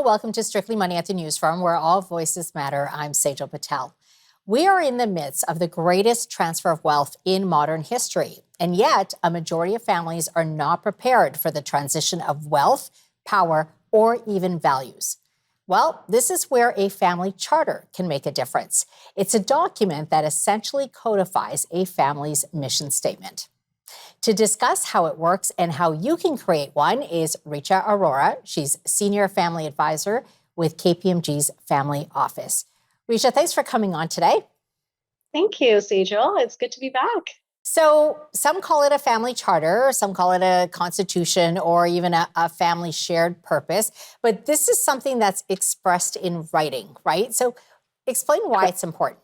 welcome to Strictly Money at the Newsroom, where all voices matter. I'm Saijal Patel. We are in the midst of the greatest transfer of wealth in modern history, and yet a majority of families are not prepared for the transition of wealth, power, or even values. Well, this is where a family charter can make a difference. It's a document that essentially codifies a family's mission statement. To discuss how it works and how you can create one is Richa Arora. She's Senior Family Advisor with KPMG's Family Office. Richa, thanks for coming on today. Thank you, Saijal. It's good to be back. So some call it a family charter, some call it a constitution, or even a family shared purpose. But this is something that's expressed in writing, right? So explain why it's important.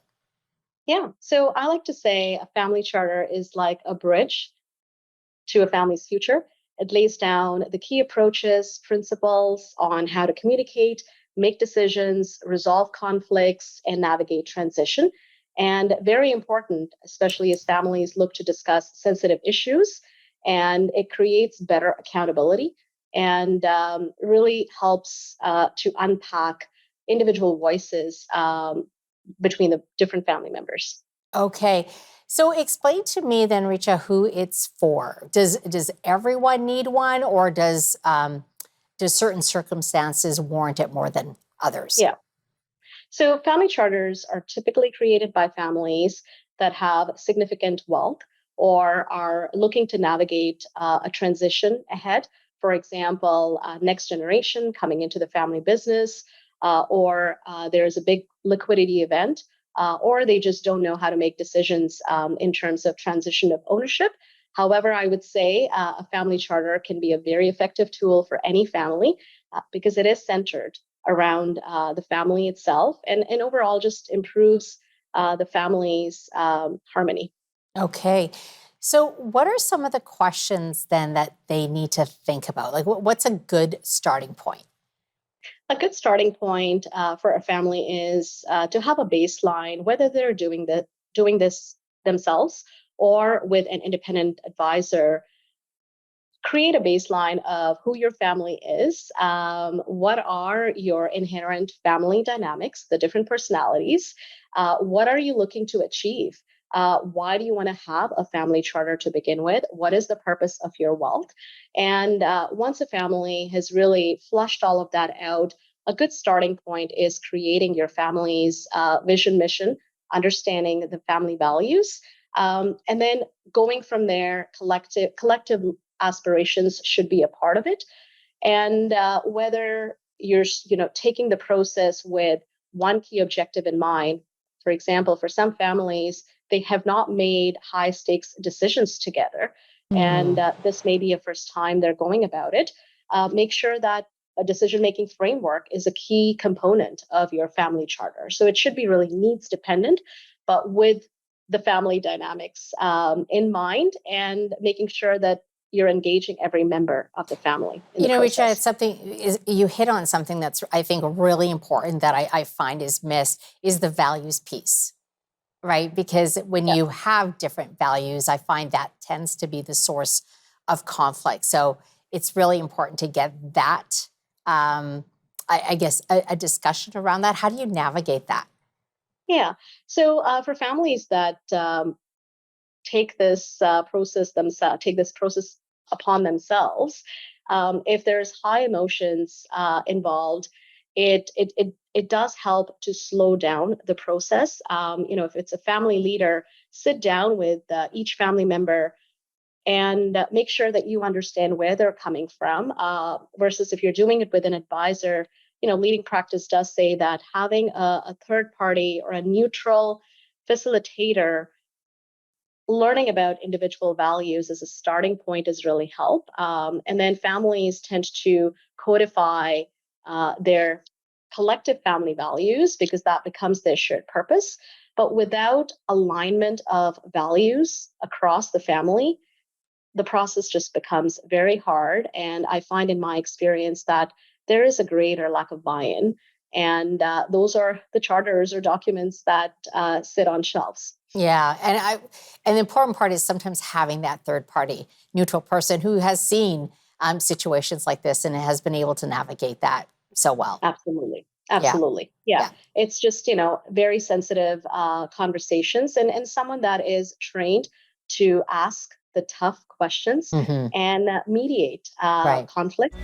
Yeah. So I like to say a family charter is like a bridge to a family's future. It lays down the key approaches, principles on how to communicate, make decisions, resolve conflicts, and navigate transition. And very important, especially as families look to discuss sensitive issues, and it creates better accountability and really helps to unpack individual voices between the different family members. Okay. So explain to me then, Richa, who it's for. Does everyone need one, or does certain circumstances warrant it more than others? Yeah. So family charters are typically created by families that have significant wealth or are looking to navigate a transition ahead. For example, next generation coming into the family business, or there's a big liquidity event, or they just don't know how to make decisions in terms of transition of ownership. However, I would say a family charter can be a very effective tool for any family because it is centered around the family itself and overall just improves the family's harmony. Okay. So what are some of the questions then that they need to think about? Like what's a good starting point? A good starting point for a family is to have a baseline, whether they're doing this themselves or with an independent advisor. Create a baseline of who your family is, what are your inherent family dynamics, the different personalities, what are you looking to achieve? Why do you want to have a family charter to begin with? What is the purpose of your wealth? And once a family has really flushed all of that out, a good starting point is creating your family's vision, mission, understanding the family values, and then going from there. Collective aspirations should be a part of it, and whether you're taking the process with one key objective in mind. For example, for some families, they have not made high stakes decisions together, and this may be a first time they're going about it. Make sure that a decision making framework is a key component of your family charter. So it should be really needs dependent, but with the family dynamics in mind, and making sure that you're engaging every member of the family. Richa, you hit on something that's, I think, really important that I find is missed is the values piece, right? Because when you have different values, I find that tends to be the source of conflict. So it's really important to get that, I guess, a discussion around that. How do you navigate that? Yeah. So for families that take this process upon themselves, if there's high emotions involved, it does help to slow down the process. If it's a family leader, sit down with each family member and make sure that you understand where they're coming from. Versus if you're doing it with an advisor, leading practice does say that having a third party or a neutral facilitator learning about individual values as a starting point is really help. And then families tend to codify their collective family values because that becomes their shared purpose. But without alignment of values across the family, the process just becomes very hard. And I find in my experience that there is a greater lack of buy-in. And those are the charters or documents that sit on shelves. Yeah, and the important part is sometimes having that third party neutral person who has seen situations like this and has been able to navigate that so well. Absolutely. Yeah. Absolutely. Yeah. Yeah. It's just, very sensitive conversations, and someone that is trained to ask the tough questions Hmm. and mediate Right. conflict